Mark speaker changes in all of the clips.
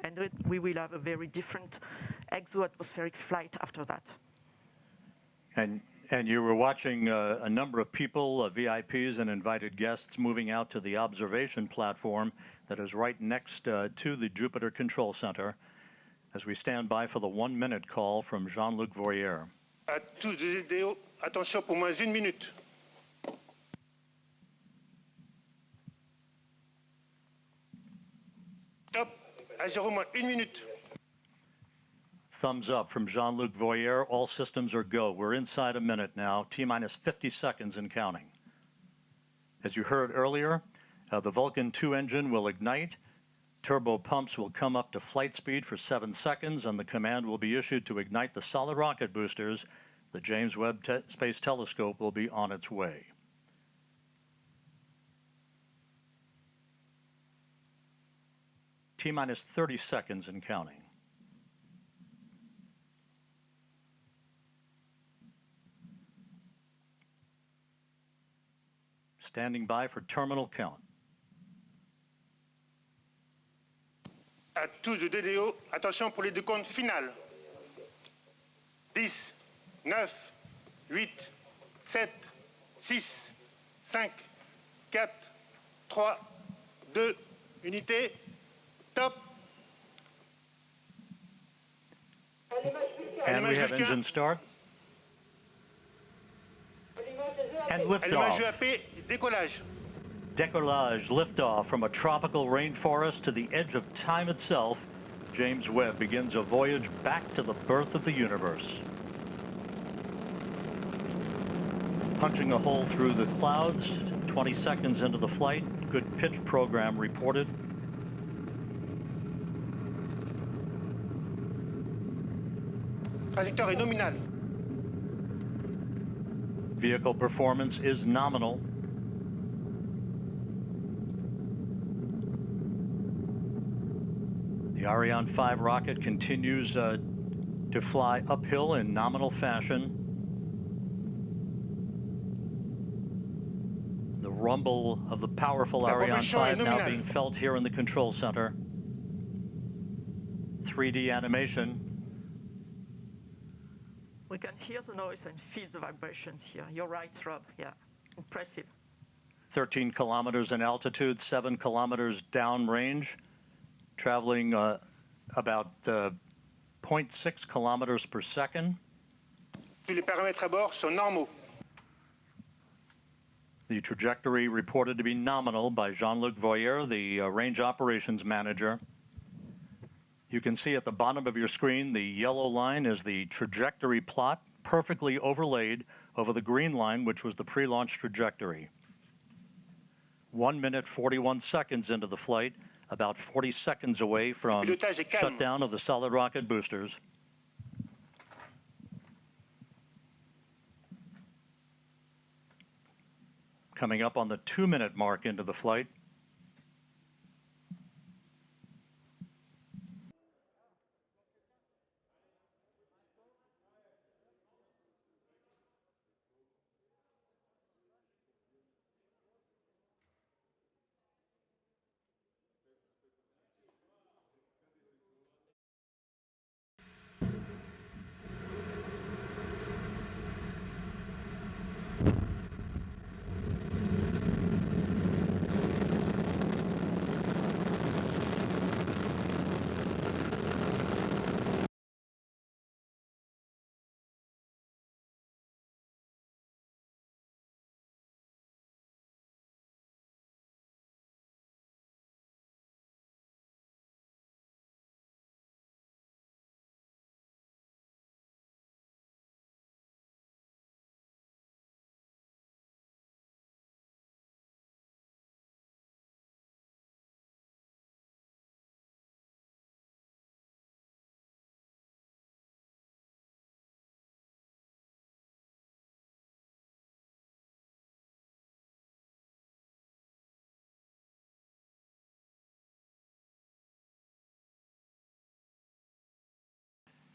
Speaker 1: And we will have a very different exo-atmospheric flight after that.
Speaker 2: And you were watching a number of people, VIPs and invited guests, moving out to the observation platform that is right next to the Jupiter Control Center as we stand by for the 1-minute call from Jean-Luc Voyer.
Speaker 3: À tous les vidéos, attention pour moins 1 minute. Top, à 0 moins 1 minute.
Speaker 2: Thumbs up from Jean-Luc Voyer. All systems are go. We're inside a minute now, T-minus 50 seconds and counting. As you heard earlier, the Vulcan 2 engine will ignite. Turbo pumps will come up to flight speed for 7 seconds, and the command will be issued to ignite the solid rocket boosters. The James Webb Space Telescope will be on its way. T-minus 30 seconds and counting. Standing by for terminal count.
Speaker 3: À tous de DDO, attention pour les décomptes finales. 10, 9, 8, 7, 6, 5, 4, 3, 2, unité, top.
Speaker 2: And we have engine start. And liftoff.
Speaker 3: Décollage.
Speaker 2: Décollage, liftoff from a tropical rainforest to the edge of time itself. James Webb begins a voyage back to the birth of the universe. Punching a hole through the clouds, 20 seconds into the flight. Good pitch program reported.
Speaker 3: Trajectoire est nominale.
Speaker 2: Vehicle performance is nominal. The Ariane 5 rocket continues to fly uphill in nominal fashion. The rumble of the powerful Ariane 5 now being felt here in the control center. 3D animation.
Speaker 1: We can hear the noise and feel the vibrations here. You're right, Rob. Yeah, impressive.
Speaker 2: 13 kilometers in altitude, 7 kilometers downrange, traveling about 0.6 kilometers per second.
Speaker 3: Tous les paramètres à bord sont normaux.
Speaker 2: The trajectory reported to be nominal by Jean-Luc Voyer, the range operations manager. You can see at the bottom of your screen, the yellow line is the trajectory plot, perfectly overlaid over the green line, which was the pre-launch trajectory. 1 minute, 41 seconds into the flight, about 40 seconds away from shutdown of the solid rocket boosters. Coming up on the 2-minute mark into the flight.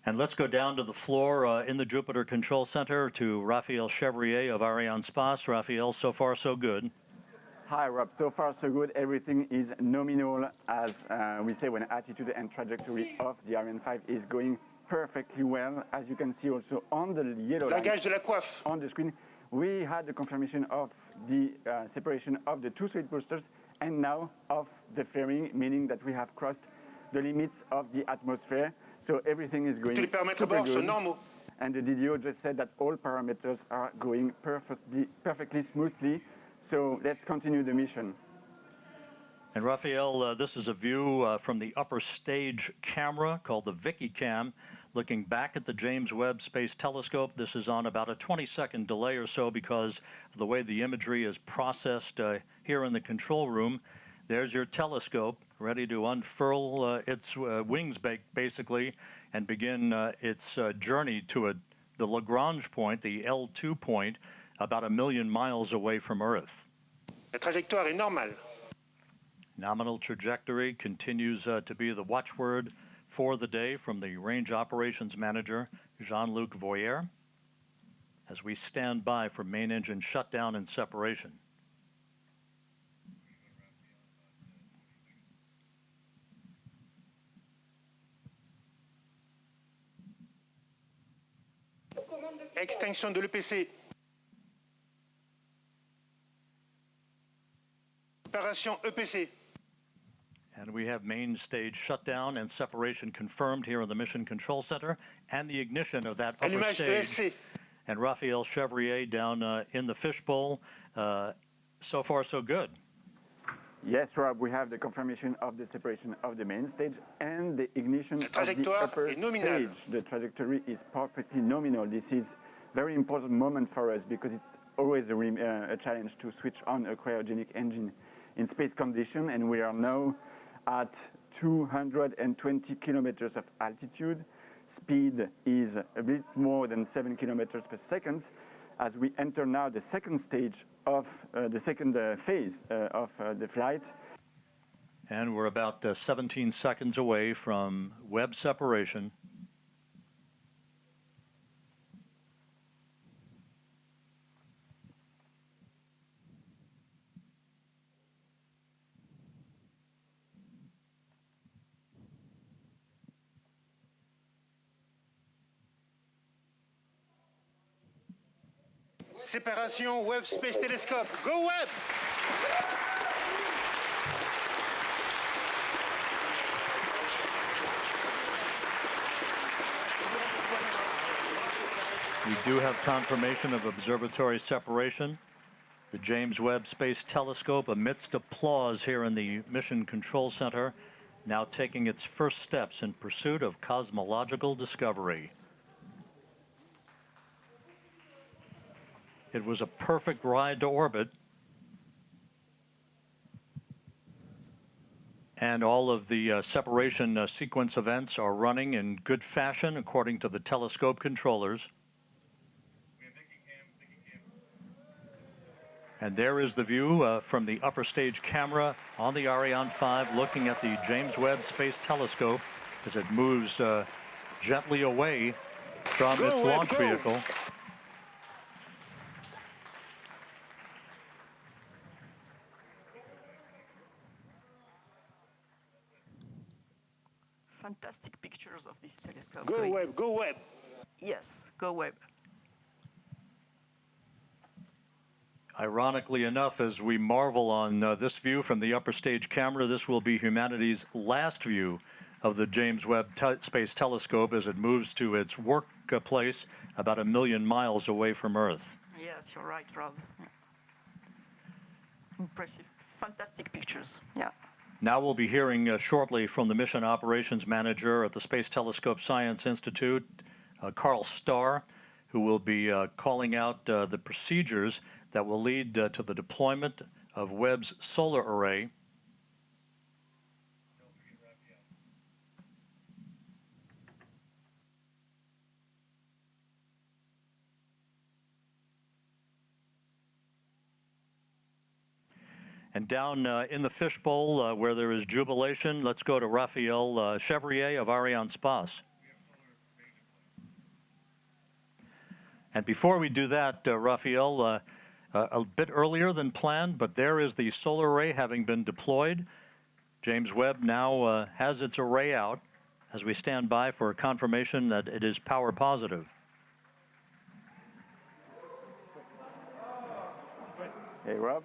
Speaker 2: And let's go down to the floor in the Jupiter Control Center to Raphael Chevrier of Arianespace. Raphael, so far so good.
Speaker 4: Hi, Rob. So far, so good. Everything is nominal, as we say, when attitude and trajectory of the Ariane 5 is going perfectly well. As you can see also on the yellow line
Speaker 3: Langage de la coiffe.
Speaker 4: on the screen, we had the confirmation of the separation of the two solid boosters and now of the flaring, meaning that we have crossed the limits of the atmosphere. So everything is going
Speaker 3: Tous les paramètres à
Speaker 4: super
Speaker 3: bord sont
Speaker 4: good.
Speaker 3: normaux.
Speaker 4: And the DDO just said that all parameters are going perfectly smoothly. So let's continue the mission.
Speaker 2: And Raphael, this is a view from the upper stage camera called the Vicky Cam, looking back at the James Webb Space Telescope. This is on about a 20-second delay or so because of the way the imagery is processed here in the control room. There's your telescope ready to unfurl its wings, basically, and begin its journey to the Lagrange point, the L2 point, about 1 million miles away from Earth.
Speaker 3: La trajectoire est normale.
Speaker 2: Nominal trajectory continues to be the watchword for the day from the Range Operations Manager, Jean-Luc Voyer, as we stand by for main engine shutdown and separation.
Speaker 3: Extinction de l'EPC. Séparation EPC.
Speaker 2: And we have main stage shutdown and separation confirmed here in the Mission Control Center and the ignition of that upper
Speaker 3: Allumage
Speaker 2: stage.
Speaker 3: ESC.
Speaker 2: And Raphael Chevrier down in the fishbowl. So far, so good.
Speaker 4: Yes, Rob, we have the confirmation of the separation of the main stage and the ignition of the upper stage. The trajectory is perfectly nominal. This is a very important moment for us because it's always a challenge to switch on a cryogenic engine in space condition, and we are now at 220 kilometers of altitude. Speed is a bit more than 7 kilometers per second as we enter now the second stage of the second phase of the flight.
Speaker 2: And we're about 17 seconds away from Webb separation.
Speaker 3: Séparation Webb Space Telescope. Go Webb!
Speaker 2: We do have confirmation of observatory separation. The James Webb Space Telescope, amidst applause here in the Mission Control Center, now taking its first steps in pursuit of cosmological discovery. It was a perfect ride to orbit. And all of the separation sequence events are running in good fashion according to the telescope controllers. And there is the view from the upper stage camera on the Ariane 5 looking at the James Webb Space Telescope as it moves gently away from its launch vehicle.
Speaker 1: Fantastic pictures of this telescope.
Speaker 3: Go Webb, go Webb.
Speaker 1: Yes, go Webb.
Speaker 2: Ironically enough, as we marvel on this view from the upper stage camera, this will be humanity's last view of the James Webb Space Telescope as it moves to its workplace about 1 million miles away from Earth.
Speaker 1: Yes, you're right, Rob. Yeah. Impressive, fantastic pictures. Yeah.
Speaker 2: Now we'll be hearing shortly from the Mission Operations Manager at the Space Telescope Science Institute, Carl Starr, who will be calling out the procedures that will lead to the deployment of Webb's solar array. And down in the fishbowl where there is jubilation, let's go to Raphael Chevrier of Arianespace. And before we do that, Raphael, a bit earlier than planned, but there is the solar array having been deployed. James Webb now has its array out as we stand by for confirmation that it is power positive.
Speaker 4: Hey, Rob.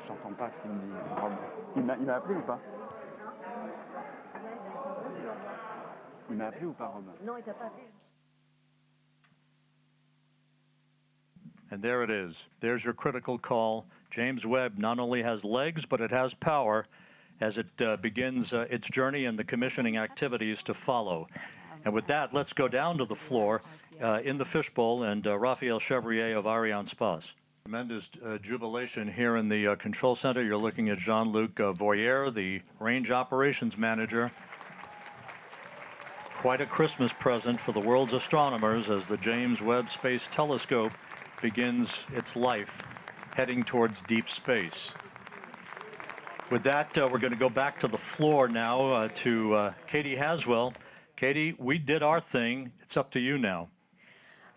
Speaker 4: J'entends pas ce qu'il me dit, Rob. Il m'a appelé ou pas? Il m'a appelé ou pas, Rob?
Speaker 5: Non, il t'a pas appelé.
Speaker 2: And there it is. There's your critical call. James Webb not only has legs, but it has power as it begins its journey and the commissioning activities to follow. And with that, let's go down to the floor in the fishbowl and Raphael Chevrier of Arianespace. Tremendous jubilation here in the control center. You're looking at Jean-Luc Voyer, the range operations manager. Quite a Christmas present for the world's astronomers as the James Webb Space Telescope begins its life heading towards deep space. With that, we're going to go back to the floor now to Katie Haswell. Katie, we did our thing. It's up to you now.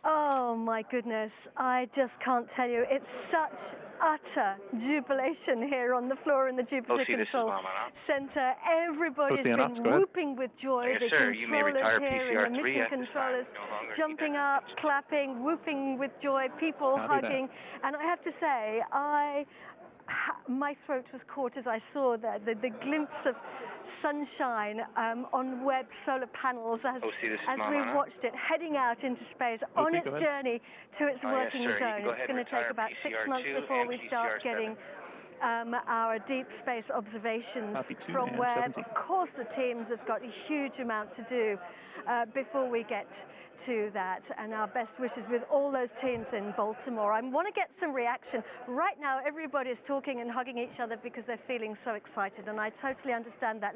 Speaker 5: Oh my goodness, I just can't tell you. It's such utter jubilation here on the floor in the Jupiter Control Center. Everybody's been whooping with joy. The controllers here and the mission controllers jumping up, clapping, whooping with joy, people hugging. And I have to say, my throat was caught as I saw the glimpse of sunshine on Webb solar panels as we watched it heading out into space on its journey to its working zone. It's going to take about 6 months before we start getting our deep space observations from Webb. Of course, the teams have got a huge amount to do before we get to that, and our best wishes with all those teams in Baltimore. I want to get some reaction. Right now, everybody is talking and hugging each other because they're feeling so excited, and I totally understand that.